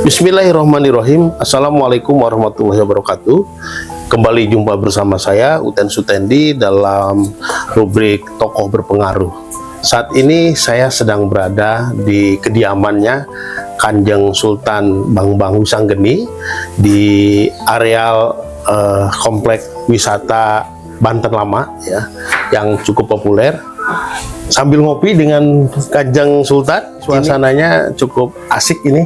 Bismillahirrahmanirrahim. Assalamualaikum warahmatullahi wabarakatuh. Kembali jumpa bersama saya Uten Sutendi dalam rubrik Tokoh Berpengaruh. Saat ini saya sedang berada di kediamannya Kanjeng Sultan Bangbang Wisanggeni di areal komplek wisata Banten Lama ya, yang cukup populer. Sambil ngopi dengan Kanjeng Sultan, suasananya cukup asik ini.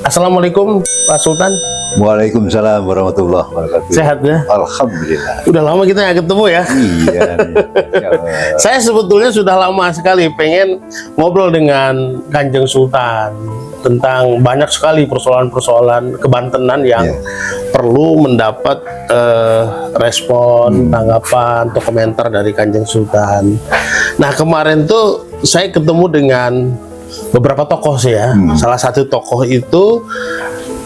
Assalamualaikum Pak Sultan. Waalaikumsalam warahmatullahi wabarakatuh. Sehat ya? Alhamdulillah. Udah lama kita nggak ketemu ya. Iya. Saya sebetulnya sudah lama sekali pengen ngobrol dengan Kanjeng Sultan tentang banyak sekali persoalan-persoalan kebantenan yang perlu mendapat respon, tanggapan, atau komentar dari Kanjeng Sultan. Nah kemarin tuh saya ketemu dengan beberapa tokoh sih ya. Salah satu tokoh itu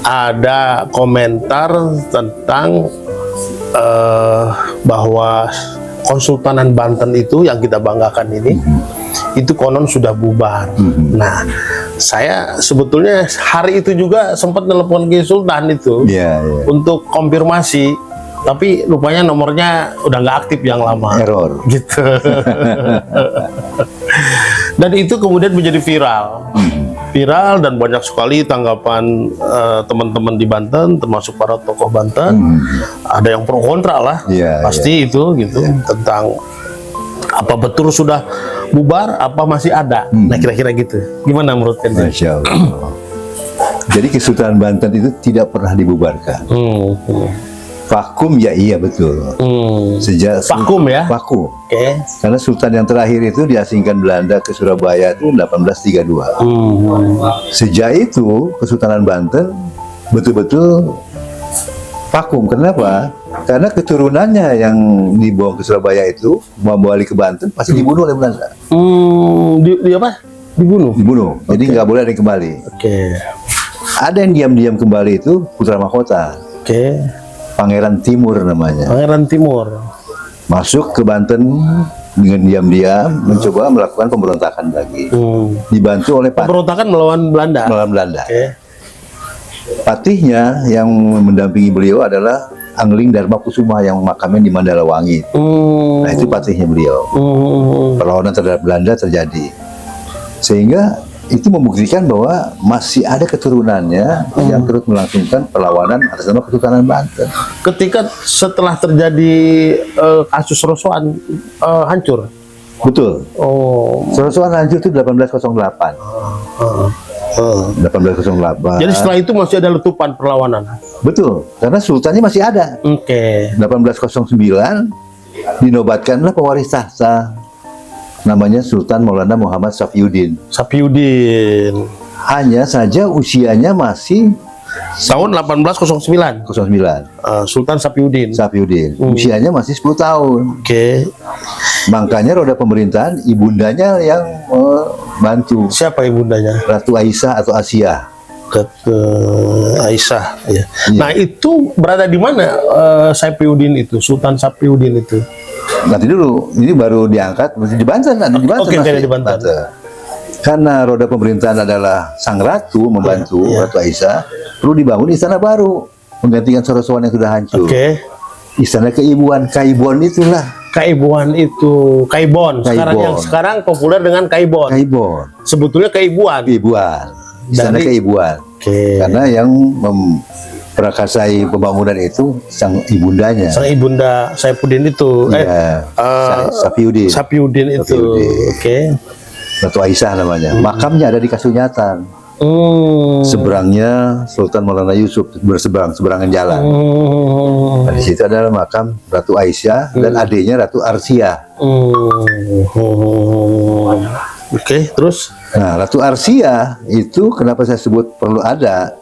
ada komentar tentang bahwa Konsultanan Banten itu yang kita banggakan ini itu konon sudah bubar. Nah, saya sebetulnya hari itu juga sempat nelpon ke Sultan itu untuk konfirmasi, tapi rupanya nomornya udah nggak aktif yang lama. Error. Gitu. Dan itu kemudian menjadi viral. Viral dan banyak sekali tanggapan teman-teman di Banten, termasuk para tokoh Banten. Ada yang pro kontra lah, pasti itu gitu tentang apa betul sudah bubar, apa masih ada. Nah kira-kira gitu. Gimana menurut Anda? Masya Allah. Jadi Kesultanan Banten itu tidak pernah dibubarkan. Vakum ya iya betul. Sejak vakum ya. Vakum. Okay. Karena Sultan yang terakhir itu diasingkan Belanda ke Surabaya itu 1832. Sejak itu Kesultanan Banten betul-betul vakum. Kenapa? Karena keturunannya yang dibawa ke Surabaya itu mau balik ke Banten pasti dibunuh oleh Belanda. Di apa? Dibunuh. Dibunuh. Jadi nggak boleh ada yang kembali. Ada yang diam-diam kembali itu putra mahkota. Pangeran Timur namanya. Pangeran Timur masuk ke Banten dengan diam-diam mencoba melakukan pemberontakan lagi. Dibantu oleh pemberontakan melawan Belanda. Melawan Belanda. Patihnya yang mendampingi beliau adalah Angling Dharma Kusuma yang makamnya di Mandalawangi. Nah itu patihnya beliau. Perlawanan terhadap Belanda terjadi. Sehingga itu membuktikan bahwa masih ada keturunannya yang terus melangsungkan perlawanan atas nama Kesultanan Banten. Ketika setelah terjadi kasus Rosoan hancur? Betul. Rosoan hancur itu 1808. 1808. Jadi setelah itu masih ada letupan perlawanan? Betul, karena sultannya masih ada. 1809 dinobatkanlah pewaris tahta. Namanya Sultan Maulana Muhammad Safiuddin. Hanya saja usianya masih tahun 1809. Sultan Safiuddin. Usianya masih 10 tahun. Makanya roda pemerintahan ibundanya yang membantu. Siapa ibundanya? Ratu Aisyah atau Asia. Aisyah ya. Nah itu berada di mana Safiuddin itu? Sultan Safiuddin itu? Nanti dulu, ini baru diangkat masih di Banten, di Banten. Karena roda pemerintahan adalah sang ratu membantu Ratu Aisyah, perlu dibangun istana baru menggantikan Sorosowan yang sudah hancur. Istana Keibuan, Kaibon itulah. Kaibon. Sekarang populer dengan Kaibon. Sebetulnya Keibuan. Istana Keibuan. Karena yang prakasai pembangunan itu sang ibundanya. Sang ibunda Saifuddin itu. Safiuddin itu. Ratu Aisyah namanya. Makamnya ada di Kasunyatan. Seberangnya Sultan Maulana Yusuf, seberangan jalan. Nah, di situ adalah makam Ratu Aisyah dan adiknya Ratu Arsia. Terus? Nah, Ratu Arsia itu kenapa saya sebut perlu ada?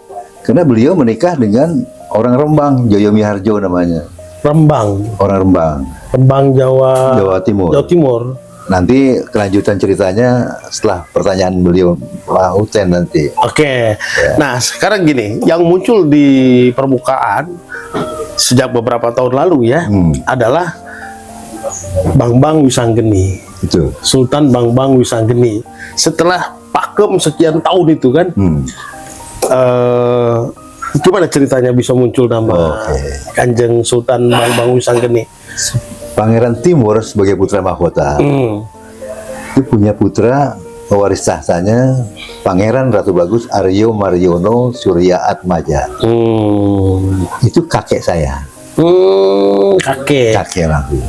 Karena beliau menikah dengan orang Rembang, Joyo Miharjo namanya. Orang Rembang, Jawa Timur. Nanti kelanjutan ceritanya setelah pertanyaan beliau Pak Uten nanti. Nah sekarang gini, yang muncul di permukaan sejak beberapa tahun lalu ya adalah Bangbang Wisanggeni. Sultan Bangbang Wisanggeni. Setelah pakem sekian tahun itu kan, Gimana ceritanya bisa muncul nama Kanjeng Sultan Bang Wisanggeni? Pangeran Timur sebagai putra mahkota itu punya putra pewaris tahtanya Pangeran Ratu Bagus Aryo Mariono Surya Atmaja. Itu kakek saya. Kakek langsung.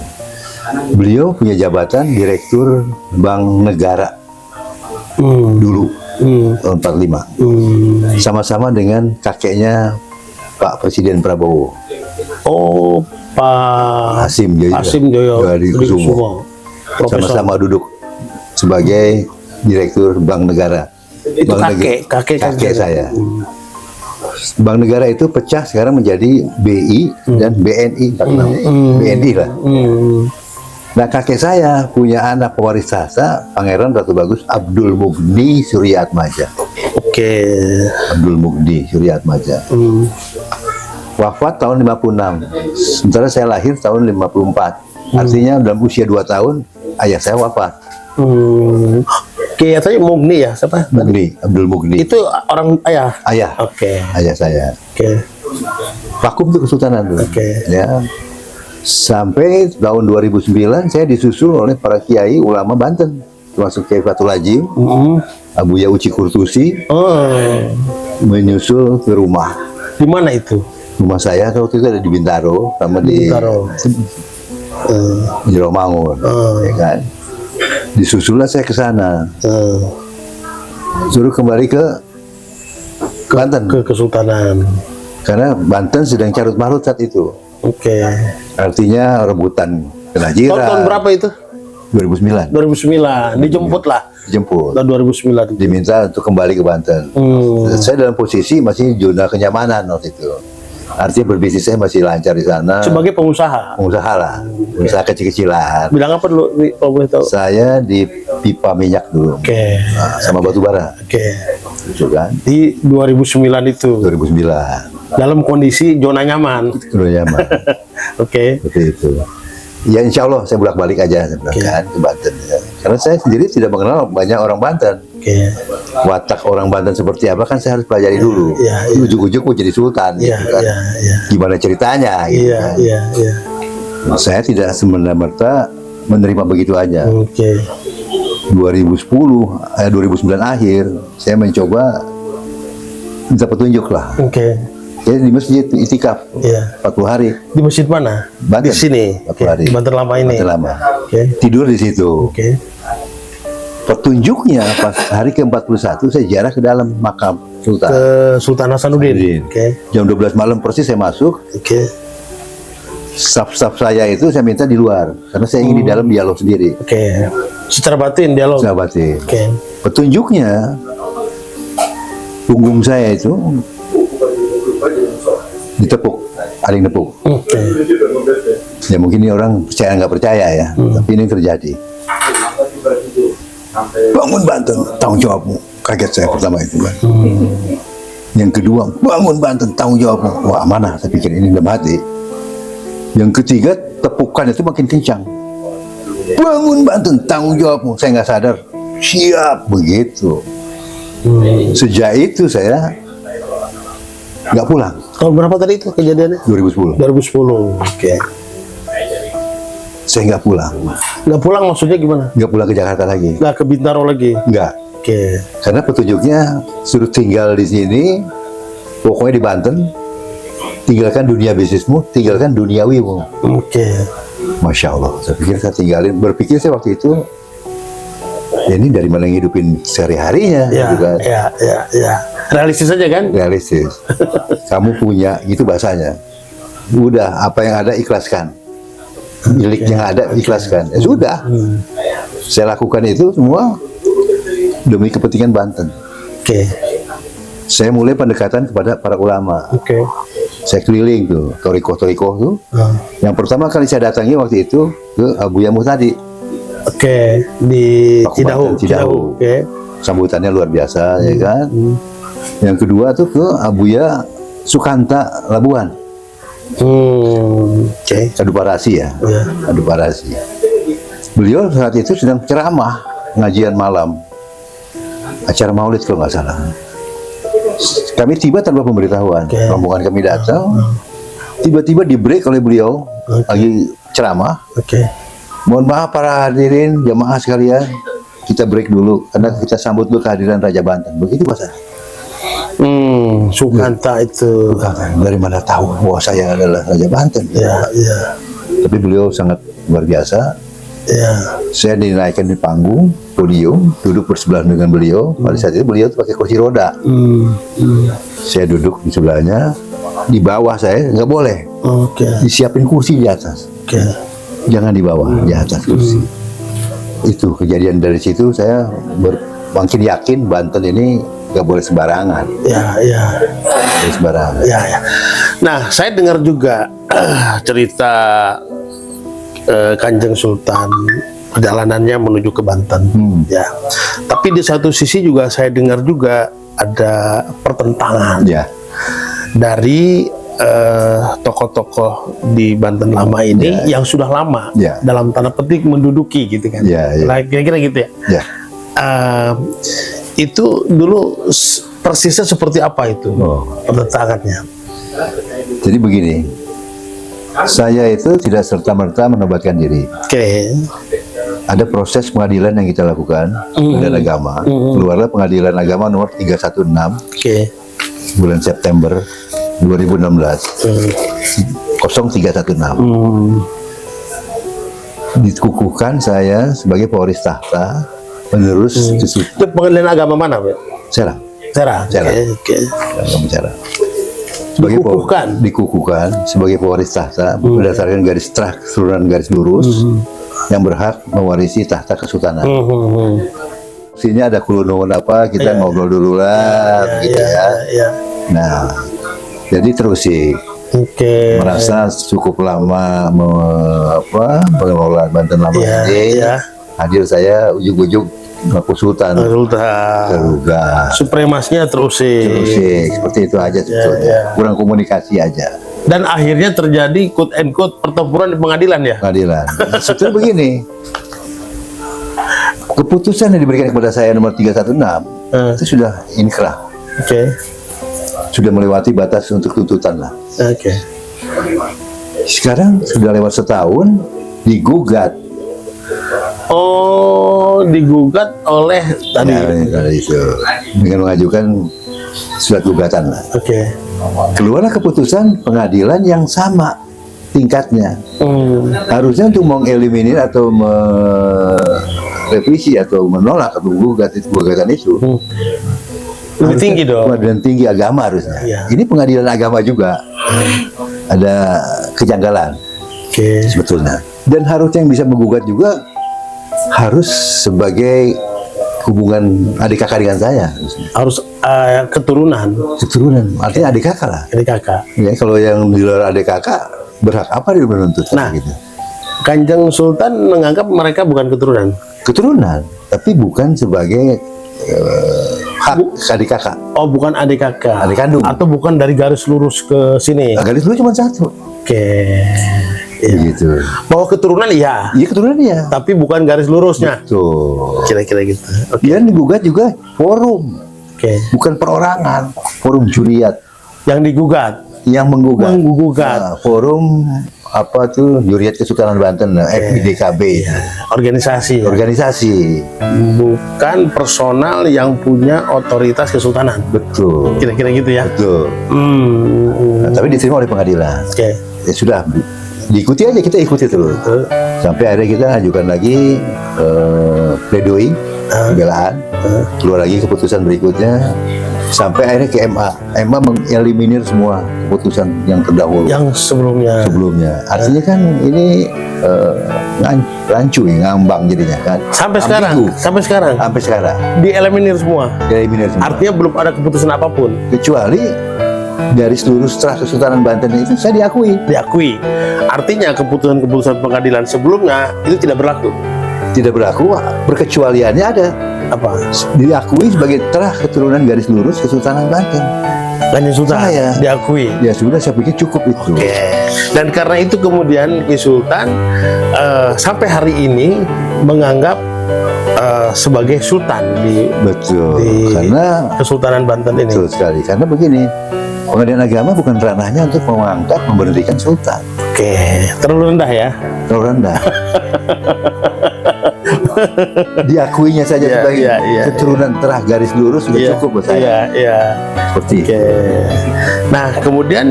Beliau punya jabatan Direktur Bank Negara dulu tahun 45. Sama-sama dengan kakeknya Pak Presiden Prabowo. Oh, Pak Hasim Joyo dari Kusumo. Sama-sama duduk sebagai Direktur Bank Negara. Itu kakek saya. Bank Negara itu pecah sekarang menjadi BI dan BNI, BNI lah. Nah, kakek saya punya anak pewaris tahta Pangeran Ratu Bagus Abdul Mugni Surya Atmaja. Abdul Mugni Surya Atmaja. Wafat tahun 56. Sementara saya lahir tahun 54. Artinya dalam usia 2 tahun ayah saya wafat. Tadi Mugni ya, siapa? Mugni, Abdul Mugni. Itu orang ayah. Ayah. Ayah saya. Vakum itu kesultanan dulu. Ya. Sampai tahun 2009 saya disusul oleh para kiai ulama Banten, termasuk Kiai Fathul Ajim, Abuya Uci Kurtusi, menyusul ke rumah. Di mana itu? Rumah saya waktu itu ada di Bintaro, sama di Romangun, ya kan. Disusullah saya ke sana, suruh kembali ke Banten, ke Kesultanan, karena Banten sedang carut marut saat itu. Artinya rebutan kenajiran. Tahun berapa itu? 2009. Dijemput lah. Dijemput. Tahun 2009. Diminta untuk kembali ke Banten. Saya dalam posisi masih zona kenyamanan waktu itu. Artinya berbisnis saya masih lancar di sana. Sebagai pengusaha. Pengusaha lah. Pengusaha Bidang kecil-kecilan. apa dulu kalau boleh tahu? Saya di pipa minyak dulu. Nah, sama batu bara. Itu kan. Di 2009 itu. 2009. Dalam kondisi zona nyaman. Zona nyaman. Seperti itu. Ya insya Allah saya bolak-balik aja saya ke Banten. Ya. Karena saya sendiri tidak mengenal banyak orang Banten. Watak orang Banten seperti apa kan saya harus pelajari dulu. Ujuk-ujuk mau jadi sultan. Gitu kan. Gimana ceritanya? Gitu kan. Saya tidak semena-mena menerima begitu aja. 2009 akhir saya mencoba minta petunjuk lah. Jadi di masjid itikaf 40 hari. Di masjid mana? Banten. Di sini. 40 hari. Di Banten Lama ini. Banten Lama. Tidur di situ. Petunjuknya pas hari ke-41 saya ziarah ke dalam makam Sultan. Ke Sultan Hasanuddin. Jam 12 malam persis saya masuk. Staf-staf saya itu saya minta di luar karena saya ingin di dalam dialog sendiri. Secara batin dialog. Secara batin. Petunjuknya punggung saya itu ditepuk, ada yang nepuk. Ya mungkin ini orang percaya nggak percaya ya, tapi ini terjadi. Bangun Banten, tanggung jawabmu. Kaget saya pertama itu kan. Yang kedua, bangun Banten, tanggung jawabmu. Wah mana? Saya pikir ini udah mati. Yang ketiga, tepukan itu makin kencang. Bangun Banten, tanggung jawabmu. Saya nggak sadar. Siap begitu. Sejak itu saya nggak pulang. Tahun berapa tadi itu kejadiannya? 2010. 2010. Saya nggak pulang. Nggak pulang maksudnya gimana? Nggak pulang ke Jakarta lagi. Nggak ke Bintaro lagi? Nggak. Karena petunjuknya suruh tinggal di sini, pokoknya di Banten, tinggalkan dunia bisnismu, tinggalkan duniawimu. Masya Allah. Saya pikir saya tinggalin. Berpikir saya waktu itu, ya ini dari mana ngidupin sehari-harinya? Realistis aja kan? Realistis. Kamu punya, gitu bahasanya. Udah, apa yang ada ikhlaskan. Milik yang ada ikhlaskan. Ya sudah. Saya lakukan itu semua demi kepentingan Banten. Saya mulai pendekatan kepada para ulama. Saya keliling tuh, torikoh-torikoh tuh. Yang pertama kali saya datangi waktu itu ke Abuya Muhtadi. Di Cidahu. Sambutannya luar biasa, ya kan. Yang kedua tuh ke Abuya Sukanta Labuan. Adu Parasi ya. Adu Parasi. Beliau saat itu sedang ceramah, ngajian malam, acara maulid kalau nggak salah. Kami tiba tanpa pemberitahuan. Rombongan kami datang, tiba-tiba di break oleh beliau lagi ceramah. Mohon maaf para hadirin jamaah sekalian, kita break dulu karena kita sambut dulu kehadiran Raja Banten. Begitu Pak. Sukanta itu. Dari mana tahu bahwa saya adalah Raja Banten? Ya. Tapi beliau sangat luar biasa. Ya. Saya dinaikkan di panggung, podium, duduk bersebelahan dengan beliau. Pada saat itu beliau pakai kursi roda. Saya duduk di sebelahnya. Di bawah saya nggak boleh. Disiapin kursi di atas. Jangan di bawah, di atas kursi. Itu kejadian dari situ saya makin yakin Banten ini nggak boleh sembarangan. Boleh sembarangan. Nah, saya dengar juga cerita Kanjeng Sultan perjalanannya menuju ke Banten. Ya. Tapi di satu sisi juga saya dengar juga ada pertentangan dari tokoh-tokoh di Banten lama ini yang sudah lama dalam tanda petik menduduki gitu kan. Kira-kira gitu ya. Itu dulu persisnya seperti apa itu pertentangannya? Jadi begini, saya itu tidak serta-merta menobatkan diri. Ada proses pengadilan yang kita lakukan, pengadilan agama. Keluarlah pengadilan agama nomor 316 bulan September 2016, 0316. Dikukuhkan saya sebagai pewaris tahta penerus Itu pengadilan agama mana, Pak? Serang. Dikukuhkan sebagai pewaris tahta berdasarkan garis trah keturunan garis lurus yang berhak mewarisi tahta kesultanan. Sini ada kulunun apa, kita ngobrol dulu lah, begitu ya. Nah, jadi terus sih merasa cukup lama pengelolaan Banten lama ini. Hadir saya ujung-ujung ngaku Sultan. Terugah. Supremasinya terusik. Seperti itu aja sebetulnya. Kurang komunikasi aja. Dan akhirnya terjadi quote and quote pertempuran di pengadilan ya. Sebetulnya begini. Keputusan yang diberikan kepada saya nomor 316 itu sudah inkrah. Sudah melewati batas untuk tuntutan lah. Sekarang sudah lewat setahun, digugat. Digugat oleh tadi. Itu dengan mengajukan surat gugatan lah. Keluarlah keputusan pengadilan yang sama tingkatnya. Harusnya untuk mengeliminir atau merevisi atau menolak atau gugatan itu. Lebih tinggi dong. Pengadilan tinggi agama harusnya. Ini pengadilan agama juga. Ada kejanggalan. Sebetulnya. Dan harusnya yang bisa menggugat juga harus sebagai hubungan adik kakak dengan saya. Harus keturunan. Artinya adik kakak lah. Ya, kalau yang di luar adik kakak berhak apa dia menuntut? Nah, gitu. Kanjeng Sultan menganggap mereka bukan keturunan, tapi bukan sebagai hak adik kakak. Bukan adik kakak. Adik kandung. Atau bukan dari garis lurus ke sini. Garis lurus cuma satu. Begitu. Bahwa keturunan iya. Keturunan iya. Tapi bukan garis lurusnya. Betul. Kira-kira gitu. Dan digugat juga forum. Bukan perorangan. Forum juriat. Yang digugat. Yang menggugat. Nah, forum apa tuh Juriat Kesultanan Banten, FIDKB. Organisasi. Bukan personal yang punya otoritas kesultanan. Betul. Kira-kira gitu ya. Betul. Nah, tapi diterima oleh pengadilan. Ya sudah. Diikuti aja, kita ikuti terus sampai akhirnya kita ajukan lagi pledoi pembelaan, keluar lagi keputusan berikutnya sampai akhirnya ke MA. MA mengeliminir semua keputusan yang terdahulu, yang sebelumnya. Artinya kan ini ngambang jadinya kan. Sampai sekarang dieliminir semua. Artinya belum ada keputusan apapun kecuali dari seluruh setelah Kesultanan Banten itu saya diakui. Artinya keputusan pengadilan sebelumnya itu tidak berlaku. Perkecualiannya ada. Apa? Diakui sebagai telah keturunan garis lurus Kesultanan Banten. Kanjeng Sultan diakui. Ya sudah, saya pikir cukup itu. Dan karena itu kemudian Ki Sultan sampai hari ini menganggap sebagai sultan di Betul, di karena Kesultanan Banten ini. betul sekali. Karena begini, pengadilan agama bukan ranahnya untuk mengangkat, memberhentikan sultan. Oke, terlalu rendah ya. Terlalu rendah. Diakuinya saja Iya, sebagai iya, iya, keturunan terah garis lurus sudah Iya, cukup buat saya. Iya, iya. Seperti itu. Oke. Nah, kemudian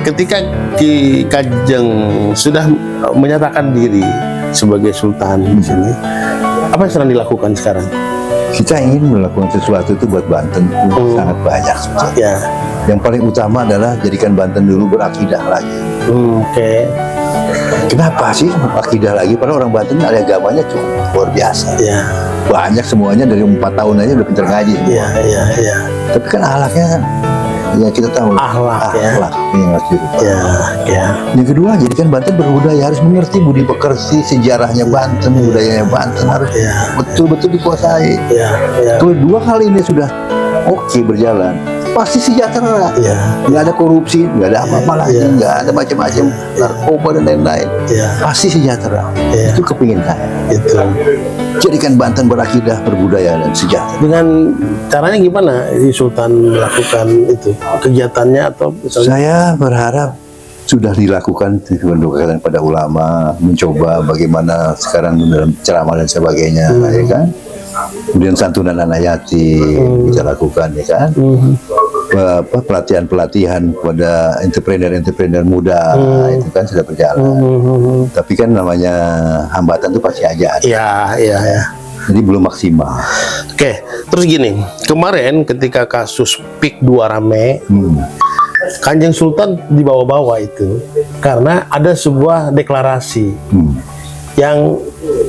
ketika Ki Kanjeng sudah menyatakan diri sebagai sultan di sini, apa yang sedang dilakukan sekarang? Kita ingin melakukan sesuatu itu buat Banten itu sangat banyak sebetulnya. Ya. Yang paling utama adalah jadikan Banten dulu berakidah lagi. Oke. Kenapa sih akidah lagi? Padahal orang Banten agamanya cukup luar biasa. Ya. Banyak semuanya dari 4 tahun aja udah pinter ngaji semua. Iya, iya, iya. Tapi kan ahlaknya ya kita tahu. Akhlak, ya. Akhlak yang harus dirubah. Ya, ya. Yang kedua, jadikan Banten berbudaya, harus mengerti budi pekerti, sejarahnya Banten, budayanya Banten harus Ya. betul-betul dikuasai. Ya, ya. Kalau 2 hal ini sudah oke berjalan, pasti sejahtera. Ya. Nggak ada korupsi, nggak ada apa-apa lagi, Ya. nggak ada macam-macam narkoba dan lain-lain. Ya. Pasti sejahtera. Ya. Itu kepingin saya. Itu. Jadikan Banten berakidah, berbudaya dan sejahtera. Dengan caranya gimana si Sultan melakukan itu kegiatannya atau misalnya? Saya berharap sudah dilakukan pendekatan pada ulama, mencoba bagaimana sekarang dalam ceramah dan sebagainya, ya kan? Kemudian santunan anak yatim bisa lakukan, ya kan? Pelatihan-pelatihan kepada entrepreneur muda, itu kan sudah berjalan. Tapi kan namanya hambatan itu pasti aja ada. Iya, iya, ya. Jadi belum maksimal. Oke, terus gini, kemarin ketika kasus PIK 2 rame, Kanjeng Sultan dibawa-bawa itu karena ada sebuah deklarasi yang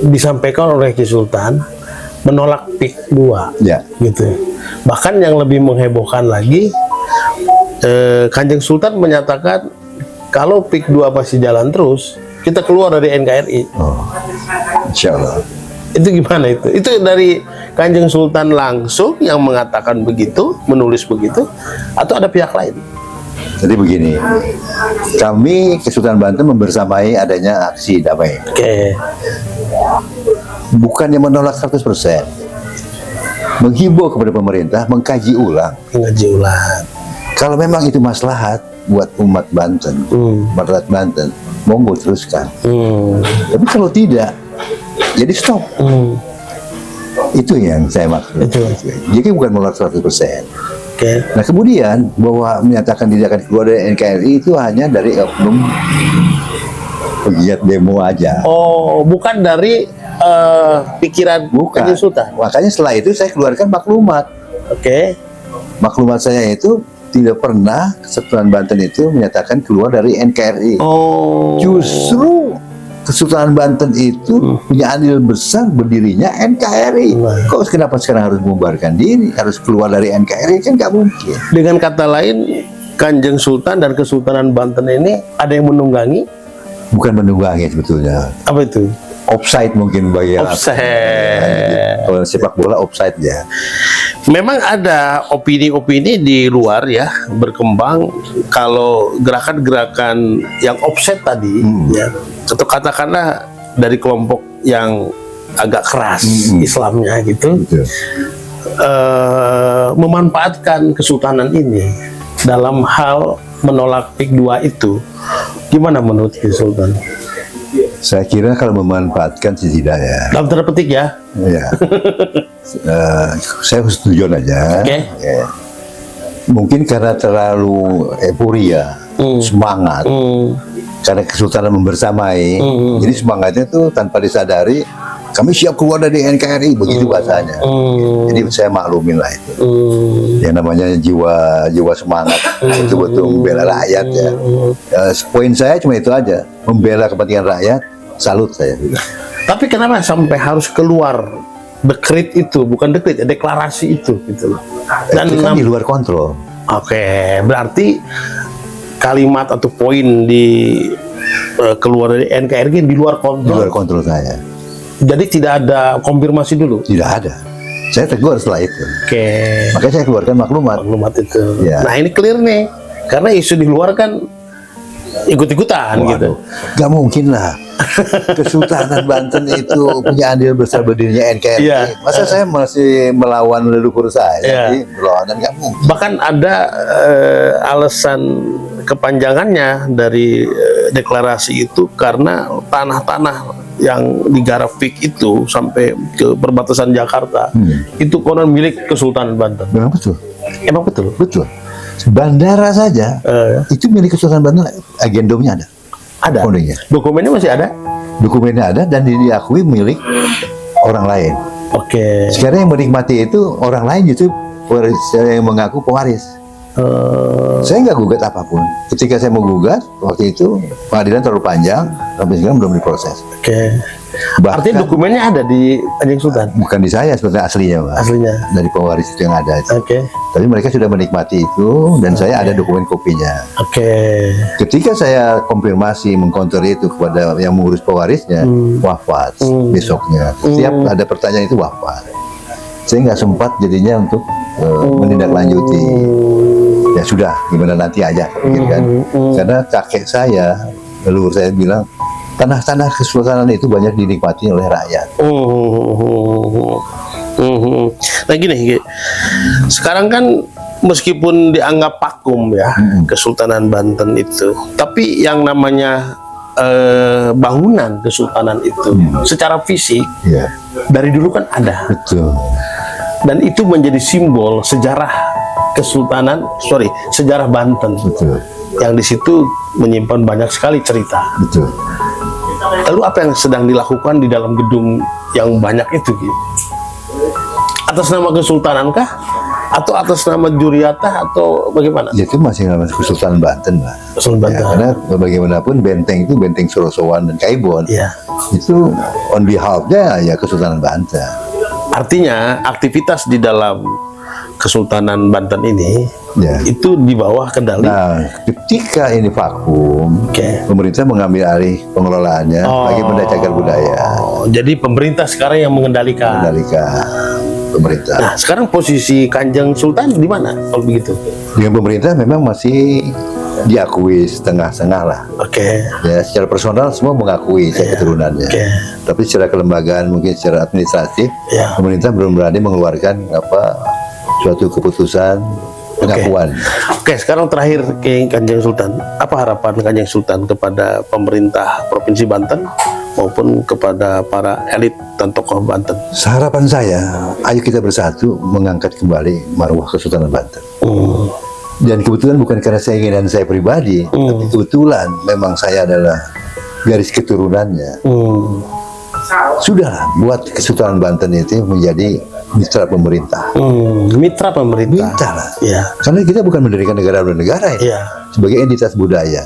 disampaikan oleh Ki Sultan menolak PIK 2, Ya. gitu. Bahkan yang lebih menghebohkan lagi, Kanjeng Sultan menyatakan kalau PIK 2 masih jalan terus, kita keluar dari NKRI. Oh, insya Allah. Itu gimana itu? Itu dari Kanjeng Sultan langsung yang mengatakan begitu, menulis begitu, atau ada pihak lain? Jadi begini, kami Kesultanan Banten membersamai adanya aksi damai. Oke. Bukannya menolak 100%, menghimbau kepada pemerintah mengkaji ulang. Ngaji ulang. Kalau memang itu maslahat buat umat Banten, masyarakat Banten, monggo teruskan. Tapi kalau tidak, jadi stop. Itu yang saya maksud. Itu. Jadi bukan menolak 100%. Oke. Nah kemudian bahwa menyatakan tidak akan keluar dari NKRI itu hanya dari oknum pegiat demo aja. Oh, bukan dari pikiran Bukan. Kanjeng Sultan. Makanya setelah itu saya keluarkan maklumat. Oke. Maklumat saya itu tidak pernah Kesultanan Banten itu menyatakan keluar dari NKRI. Oh. Justru Kesultanan Banten itu punya andil besar berdirinya NKRI. Kok kenapa sekarang harus membubarkan diri, harus keluar dari NKRI? Kan nggak mungkin. Dengan kata lain, Kanjeng Sultan dan Kesultanan Banten ini ada yang menunggangi? Bukan menunggangi sebetulnya. Apa itu? Offside mungkin bagi Offside. kalau sepak bola offside ya. Memang ada opini-opini di luar ya berkembang kalau gerakan-gerakan yang offset tadi ya, atau katakanlah dari kelompok yang agak keras Islamnya gitu, Betul. memanfaatkan kesultanan ini dalam hal menolak PIK 2 itu. Gimana menurut Ki Sultan? Saya kira kalau memanfaatkan sih tidak ya. Dalam tanda petik ya. Ya. Saya setuju aja. Oke. Ya. Mungkin karena terlalu euforia, semangat, karena kesultanan membersamai, jadi semangatnya tuh tanpa disadari, kami siap keluar dari NKRI, begitu bahasanya. Jadi saya maklumin lah itu. Yang namanya jiwa semangat, betul-betul membela rakyat ya. Poin saya cuma itu aja, membela kepentingan rakyat, salut saya. Tapi kenapa sampai harus keluar dekret itu, bukan dekret, ya, deklarasi itu gitu loh. Dan Itu kan di luar kontrol. Oke, berarti kalimat atau poin di keluar dari NKRI di luar Di kontrol. luar kontrol saya. Jadi tidak ada konfirmasi dulu. Tidak ada. Saya tegur setelah itu. Oke, Makanya saya keluarkan maklumat. maklumat itu. Ya. Nah ini clear nih, karena isu di luar kan ikut-ikutan gitu. Gak mungkin lah. Kesultanan Banten itu punya andil besar berdirinya NKRI. Iya. Masa saya masih melawan leluhur saya? Iya. Jadi berlawanan gak mungkin. Bahkan ada alasan kepanjangannya dari deklarasi itu karena tanah-tanah yang digarap Fik itu sampai ke perbatasan Jakarta itu konon milik Kesultanan Banten. Memang betul. Emang betul? Betul. Bandara saja itu milik Kesultanan Banten, agendomnya ada. Ada. Kodenya. Dokumennya masih ada? Dokumennya ada dan diakui milik orang lain. Oke. Sekarang yang menikmati itu orang lain justru yang mengaku pewaris. Saya nggak gugat apapun. Ketika saya mau gugat, waktu itu pengadilan terlalu panjang, sampai sekarang belum diproses. Oke. Bahkan, Artinya dokumennya ada di Kanjeng Sultan? bukan di saya sebetulnya aslinya, Pak. Aslinya? Dari pewaris itu yang ada. Oke. Tapi mereka sudah menikmati itu dan saya ada dokumen kopinya. Oke. Ketika saya konfirmasi mengkonter itu kepada yang mengurus pewarisnya, wafat besoknya. Setiap ada pertanyaan itu wafat. Saya nggak sempat jadinya untuk menindaklanjuti. Ya sudah, gimana nanti aja, pikirkan. Karena kakek saya, leluhur saya bilang, tanah-tanah kesultanan itu banyak dinikmati oleh rakyat. Nah gini, sekarang kan meskipun dianggap vakum ya Kesultanan Banten itu, tapi yang namanya bangunan kesultanan itu secara fisik Ya, dari dulu kan ada, betul. dan itu menjadi simbol sejarah sejarah Banten, Betul, yang di situ menyimpan banyak sekali cerita. betul. Lalu apa yang sedang dilakukan di dalam gedung yang banyak itu, Ki? Atas nama kesultanan kah? Atau atas nama Juriatah atau bagaimana? Itu masih namanya Kesultanan Banten, Pak. Kesultanan Ya, Banten. karena bagaimanapun benteng itu benteng Sorosowan dan Kaibon. Iya. Itu on behalf-nya ya Kesultanan Banten. Artinya aktivitas di dalam Kesultanan Banten ini Ya. itu di bawah kendali. Nah, ketika ini vakum, Oke. pemerintah mengambil alih pengelolaannya bagi benda cagar budaya, Oh, jadi pemerintah sekarang yang mengendalikan. mengendalikan pemerintah. Nah, sekarang posisi Kanjeng Sultan di mana kalau begitu? Dengan pemerintah memang masih diakui setengah-setengah lah. Oke. Ya, secara personal semua mengakui saya keturunannya. Oke. Tapi secara kelembagaan mungkin secara administratif, Ya. pemerintah belum berani mengeluarkan suatu keputusan pengakuan. Oke, sekarang terakhir ke Kanjeng Sultan. Apa harapan Kanjeng Sultan kepada pemerintah Provinsi Banten maupun kepada para elit dan tokoh Banten? Harapan saya, ayo kita bersatu mengangkat kembali marwah Kesultanan Banten. Dan kebetulan bukan karena keinginan saya pribadi, tapi kebetulan memang saya adalah garis keturunannya. Sudahlah, buat Kesultanan Banten itu menjadi mitra pemerintah. Mitra pemerintah. Mitra lah. Iya. Karena kita bukan mendirikan negara-negara ya, Iya. sebagai entitas budaya,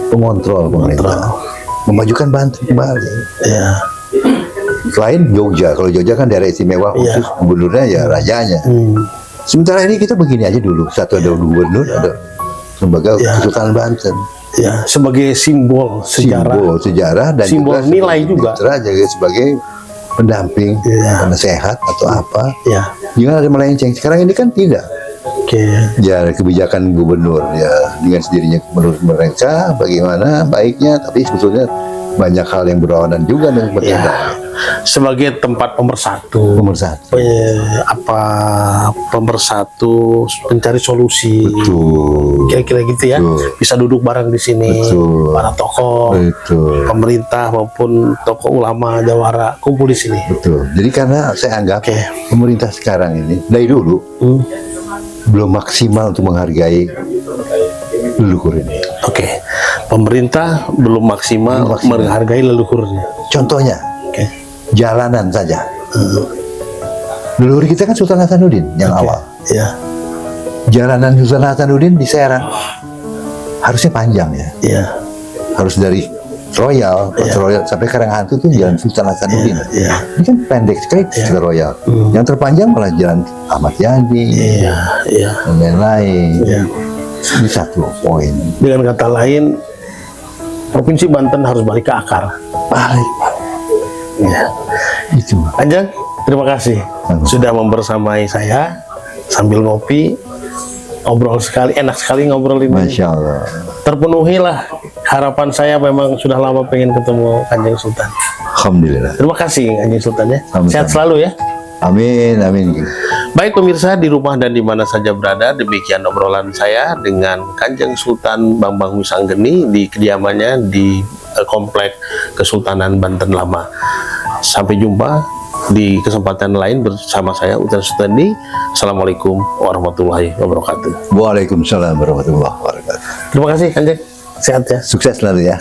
pengontrol pemerintah, memajukan Banten kembali. Iya. Selain Jogja, kalau Jogja kan daerah istimewa khusus, gubernurnya ya rajanya. Sementara ini kita begini aja dulu, satu ada gubernur, ada lembaga Kesultanan Banten. Ya, sebagai simbol sejarah. Simbol sejarah dan Simbol juga nilai sebagai juga. mitra, juga sebagai pendamping, penasehat atau apa. Ya. Jangan ada melenceng. Sekarang ini kan tidak. Oke. Ya kebijakan gubernur ya dengan sendirinya menurut mereka bagaimana baiknya, tapi sebetulnya banyak hal yang berlawanan juga dengan pemerintah. Sebagai tempat pemersatu. Pemersatu. Pemersatu pencari solusi. Betul. Kira-kira gitu ya. Betul. Bisa duduk bareng di sini. Betul. Para tokoh, Betul. pemerintah maupun tokoh ulama jawara kumpul di sini. Betul. Jadi karena saya anggap pemerintah sekarang ini dari dulu belum maksimal untuk menghargai leluhur ini. Oke. Pemerintah belum maksimal menghargai leluhurnya. Contohnya, Oke. jalanan saja. Leluhur kita kan Sultan Hasanuddin yang awal. Ya. Jalanan Sultan Hasanuddin di Serang harusnya panjang ya. Ya. Harus dari Royal, Royal sampai Karanghantu itu jalan Sultan Hasanuddin. Iya. Ini kan pendek sekali ke Royal. Yang terpanjang malah jalan Ahmad Yani Iya. Iya. dan lain-lain. Iya. Ini satu poin. Dengan kata lain, Provinsi Banten harus balik ke akar. Balik. Ya. Itu. Kanjeng, terima kasih sudah membersamai saya sambil ngopi. Ngobrol sekali, enak sekali ngobrol ini. Masya Allah. Terpenuhilah harapan saya memang sudah lama pengen ketemu Kanjeng Sultan. Alhamdulillah. Terima kasih Kanjeng Sultan ya. Sama-sama. Sehat selalu ya. Amin, amin. Baik pemirsa di rumah dan di mana saja berada, demikian obrolan saya dengan Kanjeng Sultan Bambang Wisanggeni di kediamannya di Komplek Kesultanan Banten Lama. Sampai jumpa di kesempatan lain bersama saya Utan Sutandi. Assalamualaikum warahmatullahi wabarakatuh. Waalaikumsalam warahmatullahi wabarakatuh. Terima kasih Kanjeng. Sehat ya. Sukses selalu ya.